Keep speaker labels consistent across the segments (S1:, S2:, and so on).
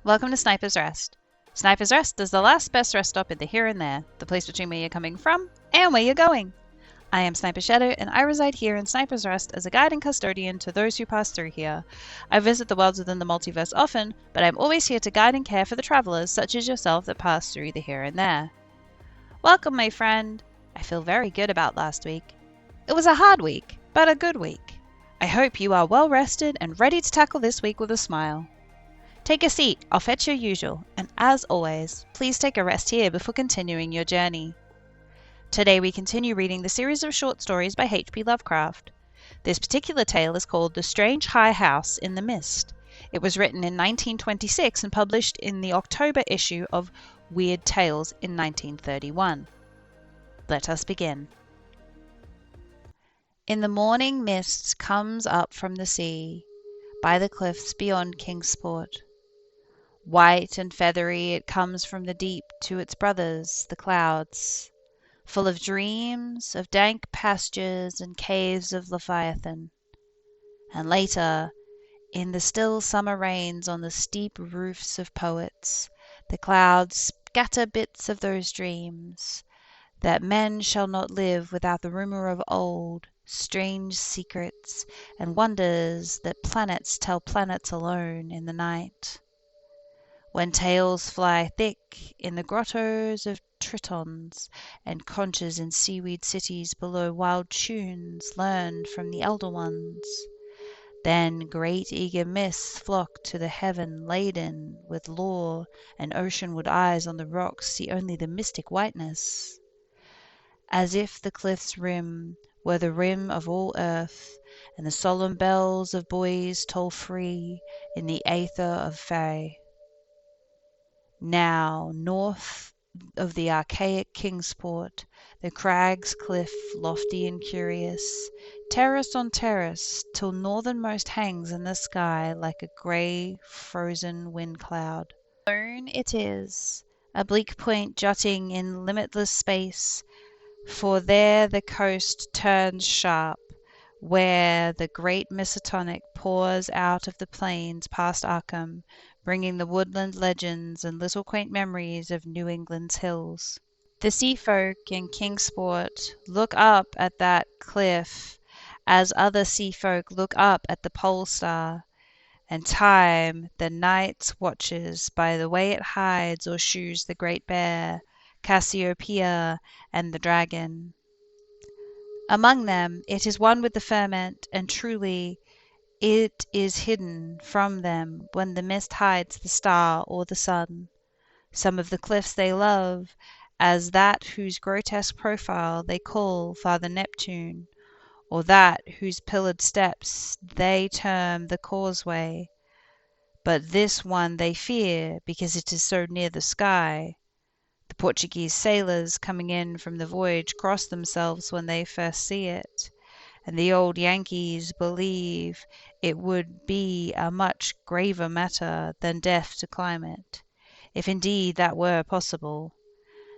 S1: Welcome to Sniper's Rest. Sniper's Rest is the last best rest stop in the here and there, the place between where you're coming from and where you're going. I am Sniper Shadow, and I reside here in Sniper's Rest as a guide and custodian to those who pass through here. I visit the worlds within the multiverse often, but I'm always here to guide and care for the travelers such as yourself that pass through the here and there. Welcome, my friend. I feel very good about last week. It was a hard week, but a good week. I hope you are well rested and ready to tackle this week with a smile. Take a seat, I'll fetch your usual, and as always, please take a rest here before continuing your journey. Today we continue reading the series of short stories by H.P. Lovecraft. This particular tale is called The Strange High House in the Mist. It was written in 1926 and published in the October issue of Weird Tales in 1931. Let us begin. In the morning mist comes up from the sea, by the cliffs beyond Kingsport. White and feathery it comes from the deep to its brothers, the clouds, full of dreams, of dank pastures and caves of Leviathan. And later, in the still summer rains on the steep roofs of poets, the clouds scatter bits of those dreams, that men shall not live without the rumor of old, strange secrets and wonders that planets tell planets alone in the night. When tales fly thick in the grottos of Tritons and conches in seaweed cities below wild tunes learned from the elder ones, then great eager mists flock to the heaven laden with lore, and oceanward eyes on the rocks see only the mystic whiteness. As if the cliff's rim were the rim of all earth, and the solemn bells of buoys toll free in the aether of Fae. Now, north of the archaic Kingsport, the crags cliff lofty and curious, terrace on terrace, till northernmost hangs in the sky like a grey, frozen wind cloud. Lone it is, a bleak point jutting in limitless space, for there the coast turns sharp, where the great Miskatonic pours out of the plains past Arkham, bringing the woodland legends and little quaint memories of New England's hills. The sea folk in Kingsport look up at that cliff as other sea folk look up at the pole star, and time the night watches by the way it hides or shoos the great bear, Cassiopeia, and the dragon. Among them it is one with the ferment, and truly it is hidden from them when the mist hides the star or the sun. Some of the cliffs they love, as that whose grotesque profile they call Father Neptune, or that whose pillared steps they term the causeway. But this one they fear because it is so near the sky. The Portuguese sailors coming in from the voyage cross themselves when they first see it, and the old Yankees believe it would be a much graver matter than death to climb it, if indeed that were possible.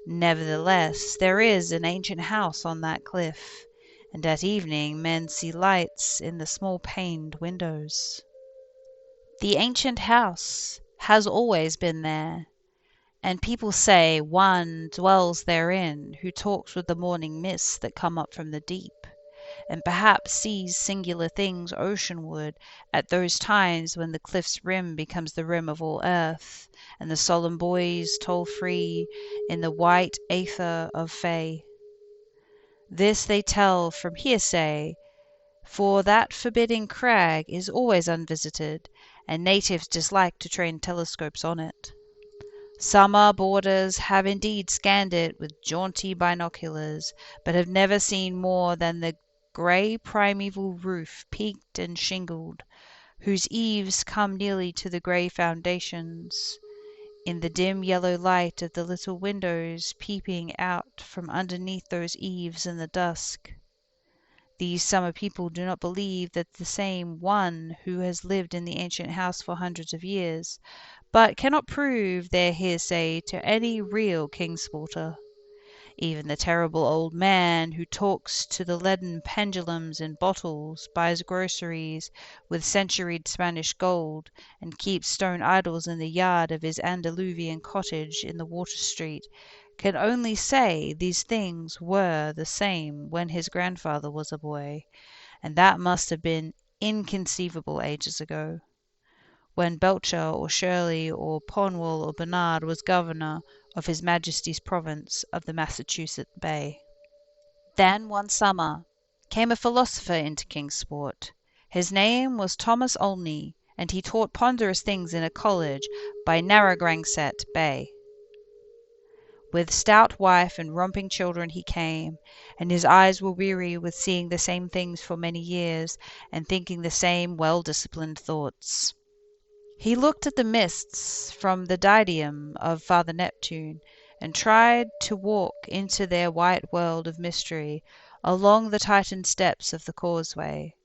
S1: Nevertheless, there is an ancient house on that cliff, and at evening men see lights in the small paned windows. The ancient house has always been there, and people say one dwells therein who talks with the morning mists that come up from the deep, and perhaps sees singular things oceanward at those times when the cliff's rim becomes the rim of all earth, and the solemn buoys toll free in the white aether of Fae. This they tell from hearsay, for that forbidding crag is always unvisited, and natives dislike to train telescopes on it. Summer boarders have indeed scanned it with jaunty binoculars, but have never seen more than the grey primeval roof peaked and shingled, whose eaves come nearly to the grey foundations, in the dim yellow light of the little windows peeping out from underneath those eaves in the dusk. These summer people do not believe that the same one who has lived in the ancient house for hundreds of years, but cannot prove their hearsay to any real Kingsporter. Even the terrible old man who talks to the leaden pendulums in bottles, buys groceries with centuried Spanish gold, and keeps stone idols in the yard of his Andaluvian cottage in the Water Street, can only say these things were the same when his grandfather was a boy, and that must have been inconceivable ages ago, when Belcher or Shirley or Cornwall or Bernard was governor of His Majesty's province of the Massachusetts Bay. Then one summer came a philosopher into Kingsport. His name was Thomas Olney, and he taught ponderous things in a college by Narragansett Bay. With stout wife and romping children he came, and his eyes were weary with seeing the same things for many years, and thinking the same well-disciplined thoughts. He looked at the mists from the diadem of Father Neptune, and tried to walk into their white world of mystery along the Taton steps of the causeway.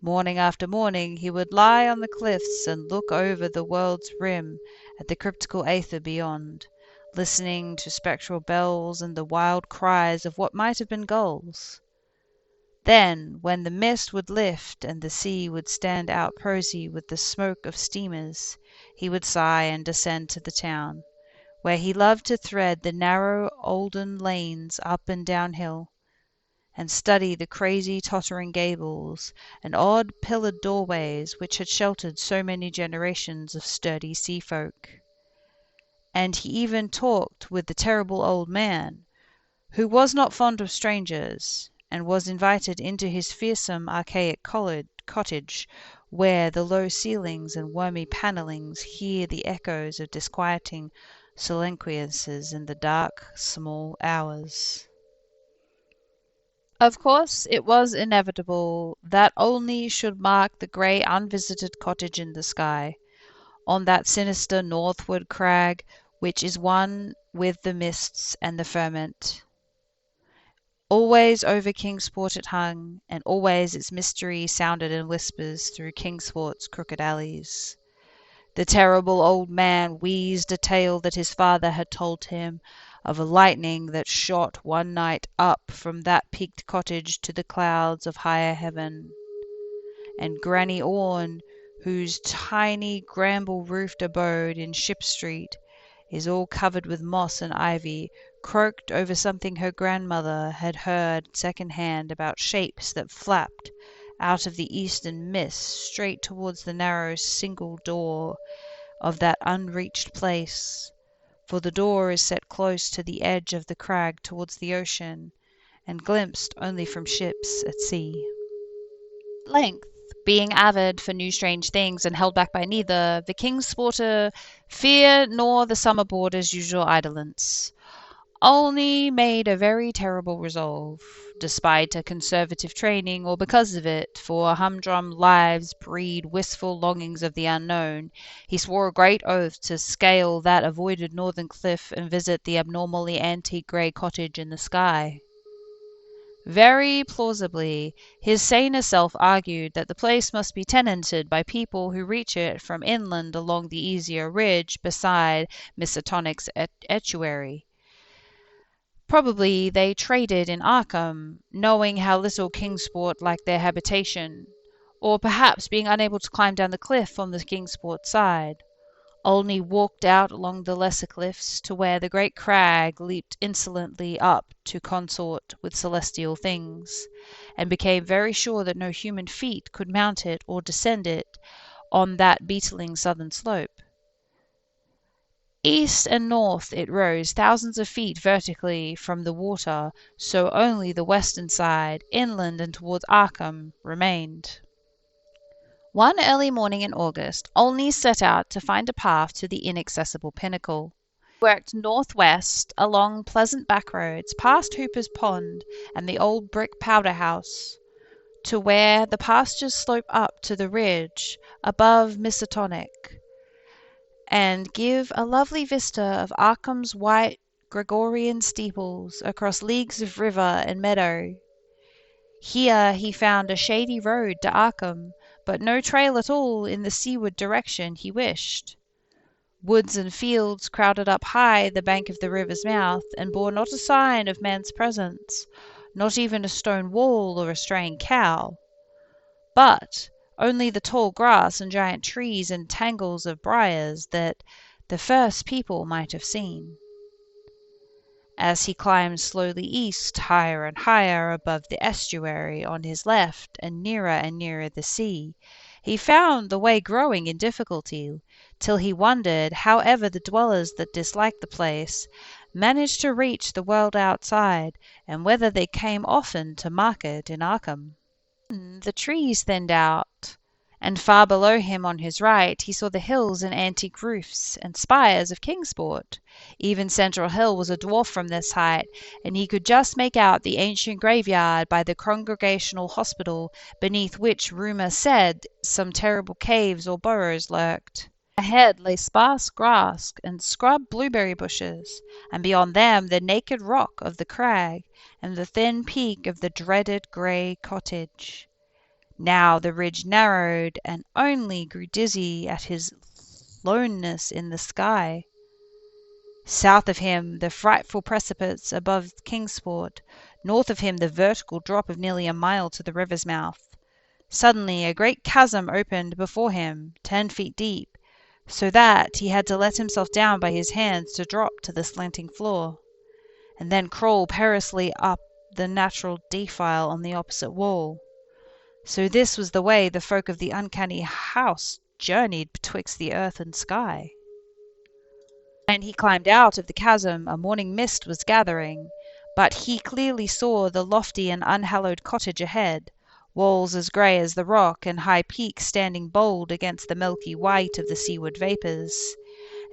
S1: Morning after morning he would lie on the cliffs and look over the world's rim at the cryptical aether beyond, listening to spectral bells and the wild cries of what might have been gulls. Then, when the mist would lift and the sea would stand out prosy with the smoke of steamers, he would sigh and descend to the town, where he loved to thread the narrow olden lanes up and down hill, and study the crazy tottering gables and odd pillared doorways which had sheltered so many generations of sturdy sea folk. And he even talked with the terrible old man, who was not fond of strangers, and was invited into his fearsome archaic cottage, where the low ceilings and wormy panellings hear the echoes of disquieting soliloquies in the dark, small hours. Of course, it was inevitable that Olney should mark the grey, unvisited cottage in the sky, on that sinister northward crag which is one with the mists and the firmament. Always over Kingsport it hung, and always its mystery sounded in whispers through Kingsport's crooked alleys. The terrible old man wheezed a tale that his father had told him of a lightning that shot one night up from that peaked cottage to the clouds of higher heaven, and Granny Orne, whose tiny bramble-roofed abode in Ship Street is all covered with moss and ivy, croaked over something her grandmother had heard second-hand about shapes that flapped out of the eastern mist straight towards the narrow single door of that unreached place, for the door is set close to the edge of the crag towards the ocean, and glimpsed only from ships at sea. At length, being avid for new strange things and held back by neither, the Kingsporter fear nor the summer boarder's usual idolence, Olney made a very terrible resolve, despite a conservative training, or because of it, for humdrum lives breed wistful longings of the unknown. He swore a great oath to scale that avoided northern cliff and visit the abnormally antique grey cottage in the sky. Very plausibly, his saner self argued that the place must be tenanted by people who reach it from inland along the easier ridge beside Misotonic's estuary. Probably they traded in Arkham, knowing how little Kingsport liked their habitation, or perhaps being unable to climb down the cliff on the Kingsport side. Olney walked out along the lesser cliffs to where the great crag leaped insolently up to consort with celestial things, and became very sure that no human feet could mount it or descend it on that beetling southern slope. East and north it rose thousands of feet vertically from the water, so only the western side, inland and towards Arkham, remained. One early morning in August, Olney set out to find a path to the inaccessible pinnacle. He worked northwest along pleasant back roads, past Hooper's Pond and the old brick powder house, to where the pastures slope up to the ridge above Misotonik, and give a lovely vista of Arkham's white Gregorian steeples across leagues of river and meadow. Here he found a shady road to Arkham, but no trail at all in the seaward direction he wished. Woods and fields crowded up high the bank of the river's mouth, and bore not a sign of man's presence, not even a stone wall or a straying cow, but only the tall grass and giant trees and tangles of briars that the first people might have seen. As he climbed slowly east, higher and higher above the estuary on his left, and nearer the sea, he found the way growing in difficulty, till he wondered how ever the dwellers that disliked the place managed to reach the world outside, and whether they came often to market in Arkham. The trees thinned out, and far below him on his right he saw the hills and antique roofs and spires of Kingsport. Even Central Hill was a dwarf from this height, and he could just make out the ancient graveyard by the Congregational Hospital, beneath which rumour said some terrible caves or burrows lurked. Ahead lay sparse grass and scrub blueberry bushes, and beyond them the naked rock of the crag and the thin peak of the dreaded grey cottage. Now the ridge narrowed, and Olney grew dizzy at his loneness in the sky. South of him the frightful precipice above Kingsport, north of him the vertical drop of nearly a mile to the river's mouth. Suddenly a great chasm opened before him, 10 feet deep, so that he had to let himself down by his hands to drop to the slanting floor, and then crawl perilously up the natural defile on the opposite wall. So this was the way the folk of the uncanny house journeyed betwixt the earth and sky. And he climbed out of the chasm. A morning mist was gathering, but he clearly saw the lofty and unhallowed cottage ahead, walls as grey as the rock, and high peaks standing bold against the milky white of the seaward vapours.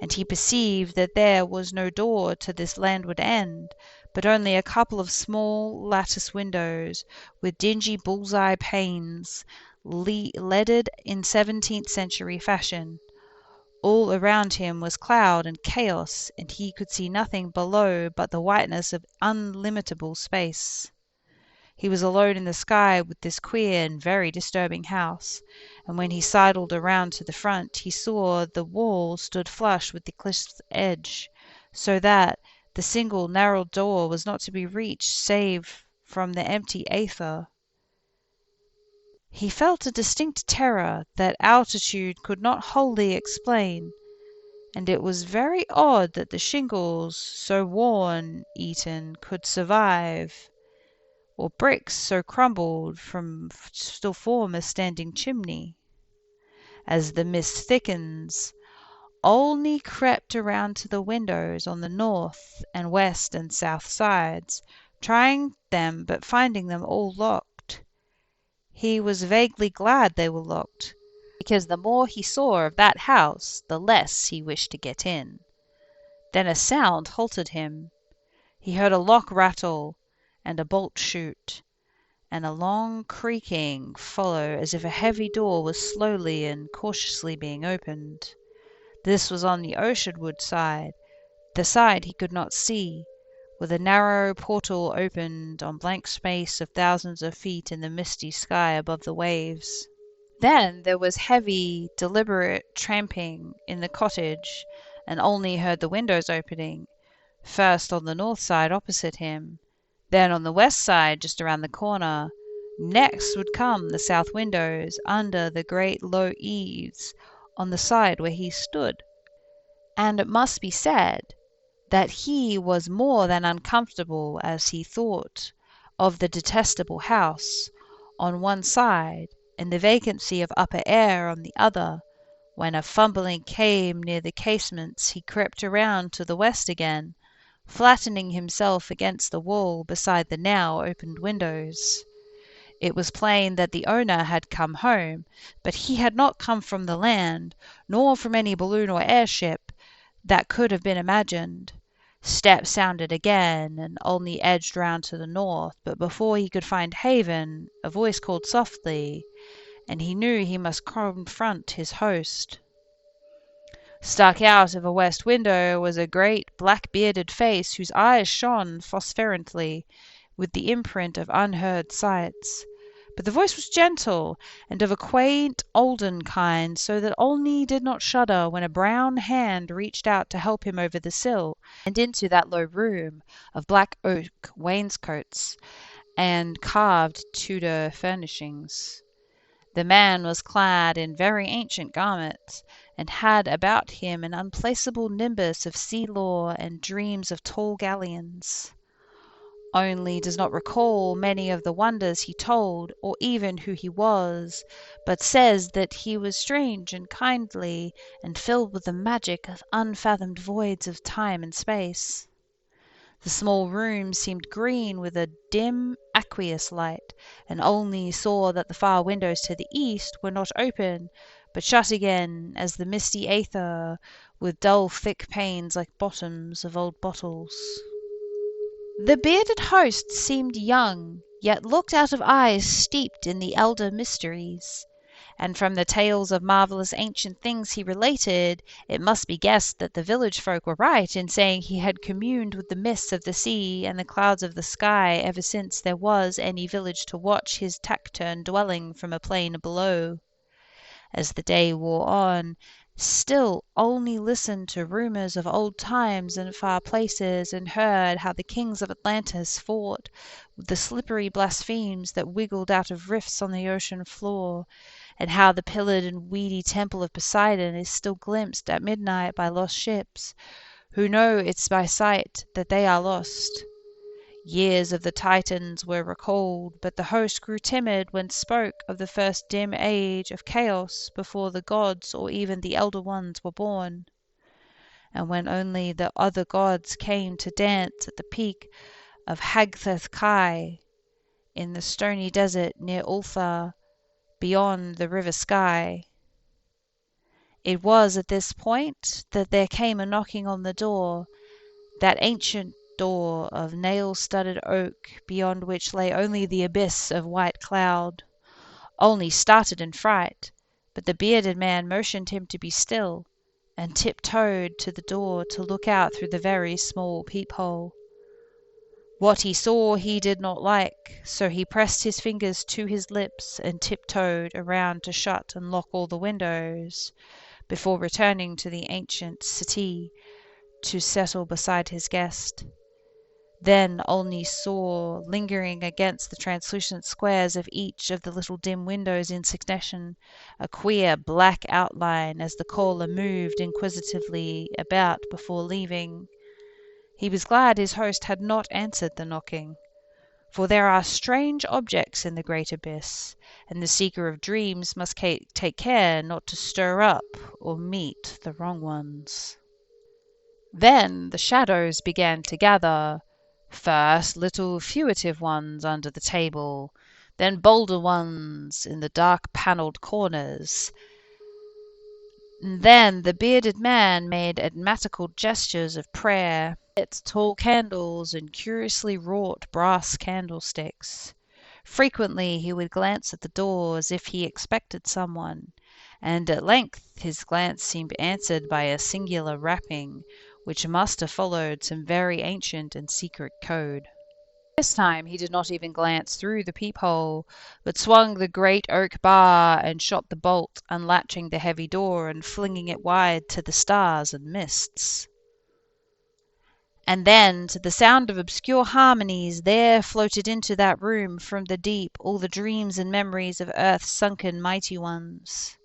S1: And he perceived that there was no door to this landward end, but only a couple of small lattice windows, with dingy bull's-eye panes, leaded in 17th century fashion. All around him was cloud and chaos, and he could see nothing below but the whiteness of unlimitable space. He was alone in the sky with this queer and very disturbing house, and when he sidled around to the front he saw the wall stood flush with the cliff's edge, so that the single narrow door was not to be reached save from the empty aether. He felt a distinct terror that altitude could not wholly explain, and it was very odd that the shingles, so worm-eaten, could survive, or bricks so crumbled from still form a standing chimney. As the mist thickens, Olney crept around to the windows on the north and west and south sides, trying them but finding them all locked. He was vaguely glad they were locked, because the more he saw of that house the less he wished to get in. Then a sound halted him. He heard a lock rattle and a bolt shoot, and a long creaking follow as if a heavy door was slowly and cautiously being opened. This was on the oceanward side, the side he could not see, where the narrow portal opened on blank space of thousands of feet in the misty sky above the waves. Then there was heavy, deliberate tramping in the cottage, and Olney heard the windows opening, first on the north side opposite him, then on the west side just around the corner. Next would come the south windows under the great low eaves on the side where he stood. And it must be said that he was more than uncomfortable as he thought of the detestable house on one side and the vacancy of upper air on the other. When a fumbling came near the casements he crept around to the west again, flattening himself against the wall beside the now opened windows. It was plain that the owner had come home, but he had not come from the land, nor from any balloon or airship that could have been imagined. Steps sounded again, and Olney edged round to the north, but before he could find haven a voice called softly, and he knew he must confront his host. Stuck out of a west window was a great black-bearded face whose eyes shone phosphorescently with the imprint of unheard sights. But the voice was gentle, and of a quaint olden kind, so that Olney did not shudder when a brown hand reached out to help him over the sill, and into that low room of black oak wainscots and carved Tudor furnishings. The man was clad in very ancient garments, and had about him an unplaceable nimbus of sea lore and dreams of tall galleons. Olney does not recall many of the wonders he told, or even who he was, but says that he was strange and kindly, and filled with the magic of unfathomed voids of time and space. The small room seemed green with a dim aqueous light, and Olney saw that the far windows to the east were not open, but shut again as the misty aether, with dull thick panes like bottoms of old bottles. The bearded host seemed young, yet looked out of eyes steeped in the elder mysteries, and from the tales of marvellous ancient things he related, it must be guessed that the village folk were right in saying he had communed with the mists of the sea and the clouds of the sky ever since there was any village to watch his taciturn dwelling from a plain below. As the day wore on, still Olney listened to rumours of old times and far places, and heard how the kings of Atlantis fought with the slippery blasphemes that wiggled out of rifts on the ocean floor, and how the pillared and weedy temple of Poseidon is still glimpsed at midnight by lost ships, who know it's by sight that they are lost. Years of the Titans were recalled, but the host grew timid when spoke of the first dim age of chaos before the gods or even the Elder Ones were born. And when only the other gods came to dance at the peak of Hagtheth-kai in the stony desert near Ultha, beyond the river Sky. It was at this point that there came a knocking on the door, that ancient door of nail-studded oak, beyond which lay only the abyss of white cloud. Olney started in fright, but the bearded man motioned him to be still, and tiptoed to the door to look out through the very small peephole. What he saw he did not like, so he pressed his fingers to his lips and tiptoed around to shut and lock all the windows, before returning to the ancient settee to settle beside his guest. Then Olney saw, lingering against the translucent squares of each of the little dim windows in succession, a queer black outline as the caller moved inquisitively about before leaving. He was glad his host had not answered the knocking, for there are strange objects in the great abyss, and the seeker of dreams must take care not to stir up or meet the wrong ones. Then the shadows began to gather, first little fugitive ones under the table, then bolder ones in the dark panelled corners. And then the bearded man made enigmatical gestures of prayer, lit tall candles and curiously wrought brass candlesticks. Frequently he would glance at the door as if he expected someone, and at length his glance seemed answered by a singular rapping, which must have followed some very ancient and secret code. This time he did not even glance through the peephole, but swung the great oak bar and shot the bolt, unlatching the heavy door and flinging it wide to the stars and mists. And then, to the sound of obscure harmonies, there floated into that room from the deep all the dreams and memories of earth's sunken mighty ones.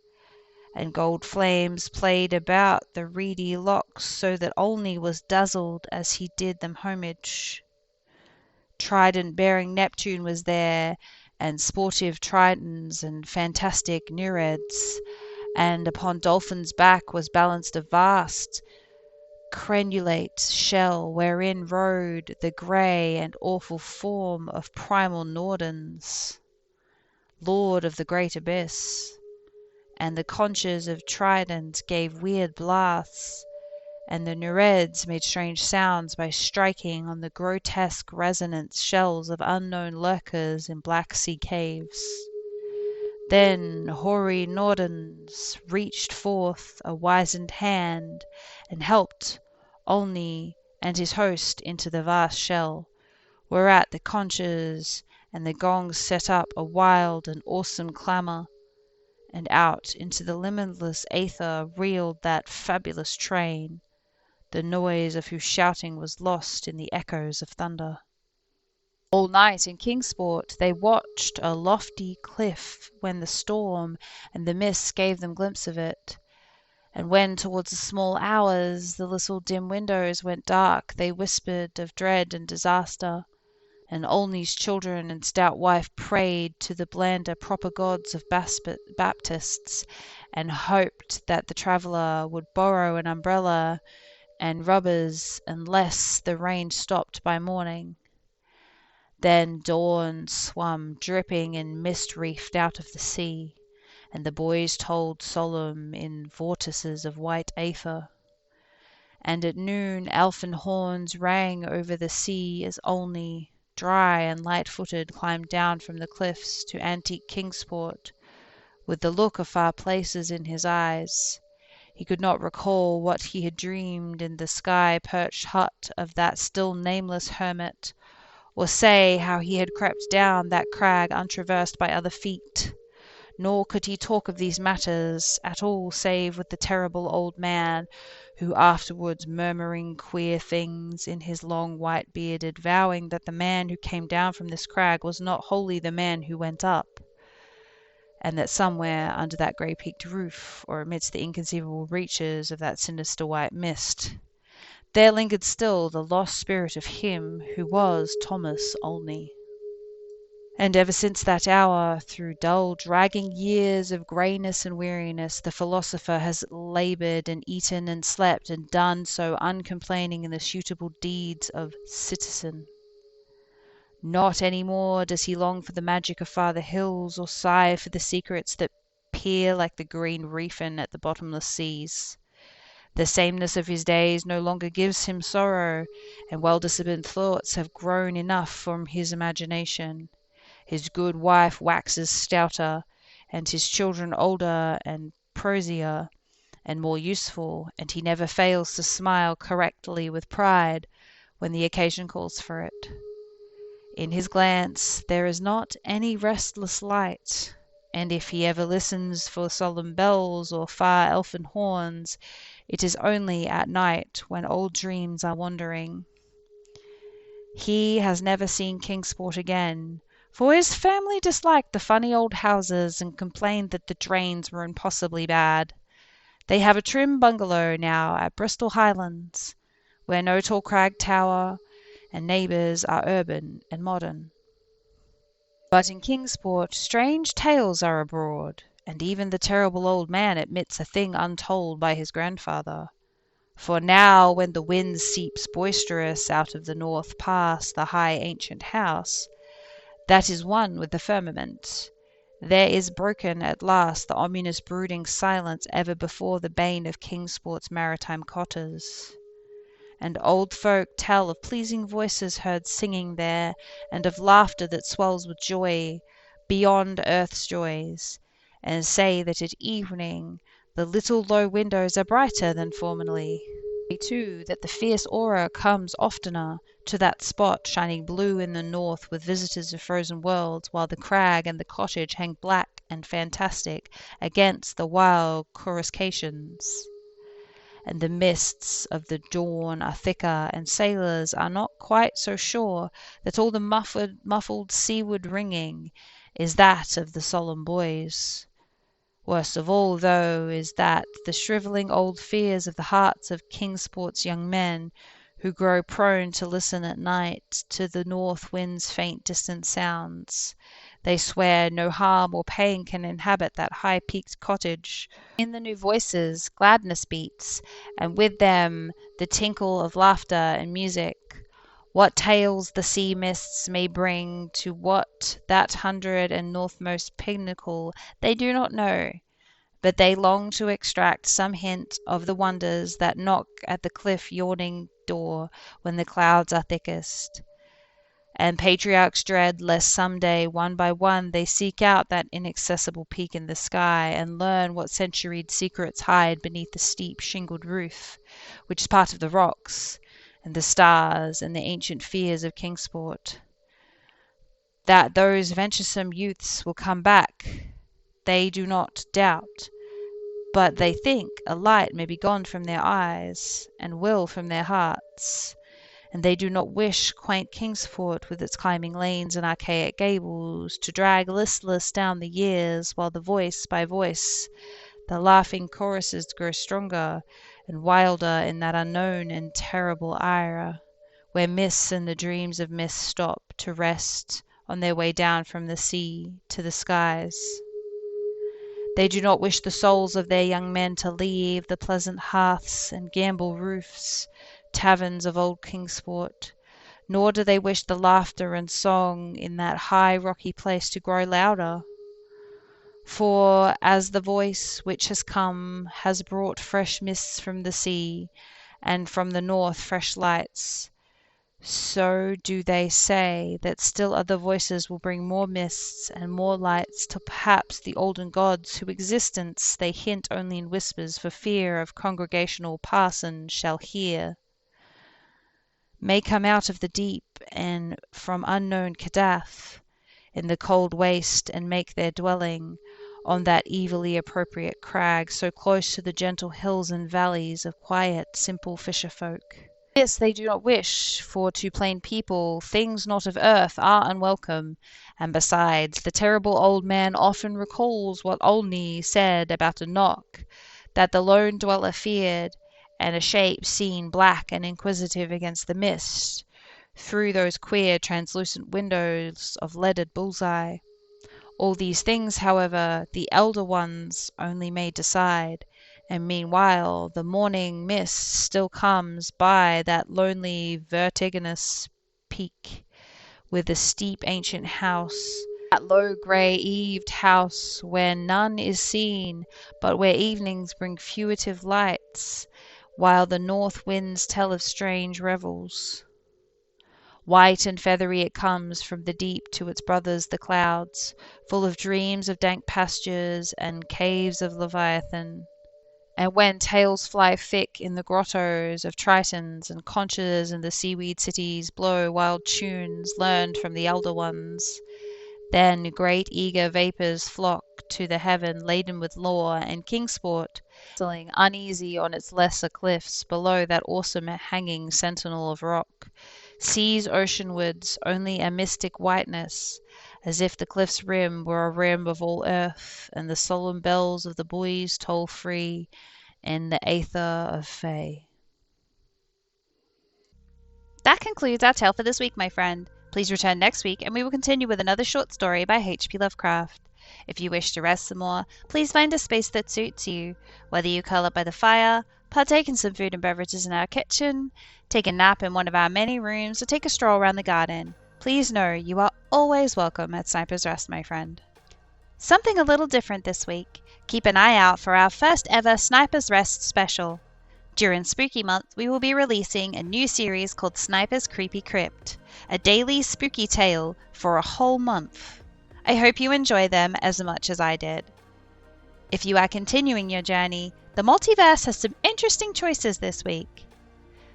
S1: And gold flames played about the reedy locks, so that Olney was dazzled as he did them homage. Trident-bearing Neptune was there, and sportive Tritons and fantastic Nereids, and upon Dolphin's back was balanced a vast crenulate shell wherein rode the grey and awful form of primal Nordens, lord of the great abyss. And the conches of Trident gave weird blasts, and the Nereids made strange sounds by striking on the grotesque resonant shells of unknown lurkers in black sea caves. Then hoary Nordens reached forth a wizened hand and helped Olney and his host into the vast shell, whereat the conches and the gongs set up a wild and awesome clamour, and out into the limitless aether reeled that fabulous train, the noise of whose shouting was lost in the echoes of thunder. All night in Kingsport they watched a lofty cliff when the storm and the mist gave them glimpse of it, and when towards the small hours the little dim windows went dark, they whispered of dread and disaster, and Olney's children and stout wife prayed to the blander proper gods of Baptists, and hoped that the traveller would borrow an umbrella and rubbers unless the rain stopped by morning. Then dawn swam dripping and mist-reefed out of the sea, and the boys told solemn in vortices of white aether. And at noon elfin horns rang over the sea as Olney, dry and light-footed, climbed down from the cliffs to antique Kingsport, with the look of far places in his eyes. He could not recall what he had dreamed in the sky-perched hut of that still nameless hermit, or say how he had crept down that crag untraversed by other feet. Nor could he talk of these matters at all save with the terrible old man, who afterwards murmuring queer things in his long white beard, vowing that the man who came down from this crag was not wholly the man who went up, and that somewhere under that grey-peaked roof, or amidst the inconceivable reaches of that sinister white mist, there lingered still the lost spirit of him who was Thomas Olney. And ever since that hour, through dull dragging years of greyness and weariness, the philosopher has laboured and eaten and slept and done so uncomplaining in the suitable deeds of citizen. Not any more does he long for the magic of farther hills, or sigh for the secrets that peer like the green reefin at the bottomless seas. The sameness of his days no longer gives him sorrow, and well-disciplined thoughts have grown enough from his imagination. His good wife waxes stouter, and his children older and prosier and more useful, and he never fails to smile correctly with pride when the occasion calls for it. In his glance there is not any restless light, and if he ever listens for solemn bells or far elfin horns, it is only at night when old dreams are wandering. He has never seen Kingsport again, for his family disliked the funny old houses and complained that the drains were impossibly bad. They have a trim bungalow now at Bristol Highlands, where no tall crag tower, and neighbours are urban and modern. But in Kingsport strange tales are abroad, and even the terrible old man admits a thing untold by his grandfather. For now, when the wind seeps boisterous out of the north past the high ancient house, that is one with the firmament, there is broken at last the ominous brooding silence ever before the bane of Kingsport's maritime cotters. And old folk tell of pleasing voices heard singing there, and of laughter that swells with joy beyond earth's joys, and say that at evening the little low windows are brighter than formerly. Too, that the fierce aurora comes oftener to that spot shining blue in the north with visitors of frozen worlds, while the crag and the cottage hang black and fantastic against the wild coruscations, and the mists of the dawn are thicker, and sailors are not quite so sure that all the muffled seaward ringing is that of the solemn boys. Worst of all, though, is that the shrivelling old fears of the hearts of Kingsport's young men, who grow prone to listen at night to the north wind's faint distant sounds. They swear no harm or pain can inhabit that high-peaked cottage. In the new voices gladness beats, and with them the tinkle of laughter and music. What tales the sea mists may bring to what that 100 and northmost pinnacle they do not know, but they long to extract some hint of the wonders that knock at the cliff yawning door when the clouds are thickest. And patriarchs dread lest some day, one by one, they seek out that inaccessible peak in the sky, and learn what centuried secrets hide beneath the steep shingled roof, which is part of the rocks, and the stars, and the ancient fears of Kingsport. that those venturesome youths will come back, they do not doubt, but they think a light may be gone from their eyes, and will from their hearts, and they do not wish quaint Kingsport with its climbing lanes and archaic gables to drag listless down the years, while the voice by voice the laughing choruses grow stronger and wilder in that unknown and terrible era, where mists and the dreams of mists stop to rest on their way down from the sea to the skies. They do not wish the souls of their young men to leave the pleasant hearths and gambol roofs, taverns of old Kingsport, nor do they wish the laughter and song in that high rocky place to grow louder. For as the voice which has come has brought fresh mists from the sea, and from the north fresh lights, so do they say that still other voices will bring more mists and more lights, till perhaps the olden gods, whose existence they hint only in whispers for fear of congregational parsons shall hear, may come out of the deep and from unknown Kadath in the cold waste, and make their dwelling on that evilly appropriate crag, so close to the gentle hills and valleys of quiet, simple fisher folk. This they do not wish, for to plain people things not of earth are unwelcome, and besides, the terrible old man often recalls what Olney said about a knock that the lone dweller feared, and a shape seen black and inquisitive against the mist, through those queer translucent windows of leaded bull's-eye. All these things, however, the elder ones only may decide, and meanwhile the morning mist still comes by that lonely vertiginous peak, with the steep ancient house, that low grey-eaved house where none is seen, but where evenings bring fugitive lights, while the north winds tell of strange revels. White and feathery it comes from the deep to its brothers the clouds, full of dreams of dank pastures and caves of Leviathan. And when tales fly thick in the grottos of Tritons, and conches in the seaweed cities blow wild tunes learned from the elder ones, then great eager vapours flock to the heaven laden with lore, and Kingsport, settling uneasy on its lesser cliffs below that awesome hanging sentinel of rock, sees oceanwards only a mystic whiteness, as if the cliff's rim were a rim of all earth, and the solemn bells of the buoys toll free in the aether of Fae. That concludes our tale for this week, my friend. Please return next week, and we will continue with another short story by H.P. Lovecraft. If you wish to rest some more, please find a space that suits you, whether you curl up by the fire, partake in some food and beverages in our kitchen, take a nap in one of our many rooms, or take a stroll around the garden. Please know you are always welcome at Sniper's Rest, my friend. Something a little different this week. Keep an eye out for our first ever Sniper's Rest special. During Spooky Month, we will be releasing a new series called Sniper's Creepy Crypt, a daily spooky tale for a whole month. I hope you enjoy them as much as I did. If you are continuing your journey, the multiverse has some interesting choices this week.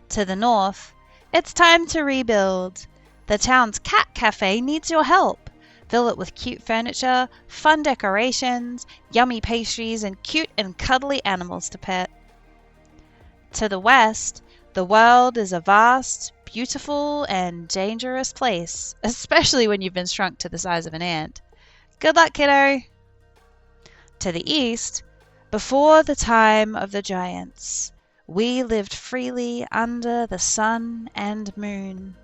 S1: To the north, it's time to rebuild. The town's cat cafe needs your help. Fill it with cute furniture, fun decorations, yummy pastries, and cute and cuddly animals to pet. To the west, the world is a vast, beautiful, and dangerous place, especially when you've been shrunk to the size of an ant. Good luck, kiddo! To the east, before the time of the giants, we lived freely under the sun and moon.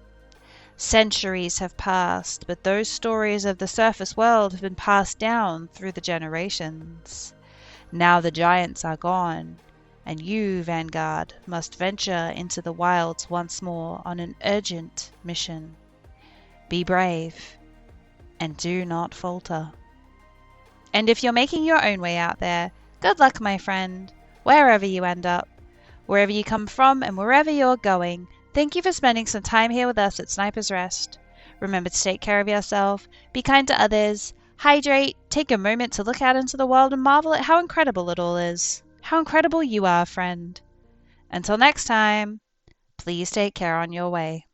S1: Centuries have passed, but those stories of the surface world have been passed down through the generations. Now the giants are gone, and you, Vanguard, must venture into the wilds once more on an urgent mission. Be brave, and do not falter. And if you're making your own way out there, good luck, my friend, wherever you end up, wherever you come from, and wherever you're going. Thank you for spending some time here with us at Sniper's Rest. Remember to take care of yourself, be kind to others, hydrate, take a moment to look out into the world and marvel at how incredible it all is. How incredible you are, friend. Until next time, please take care on your way.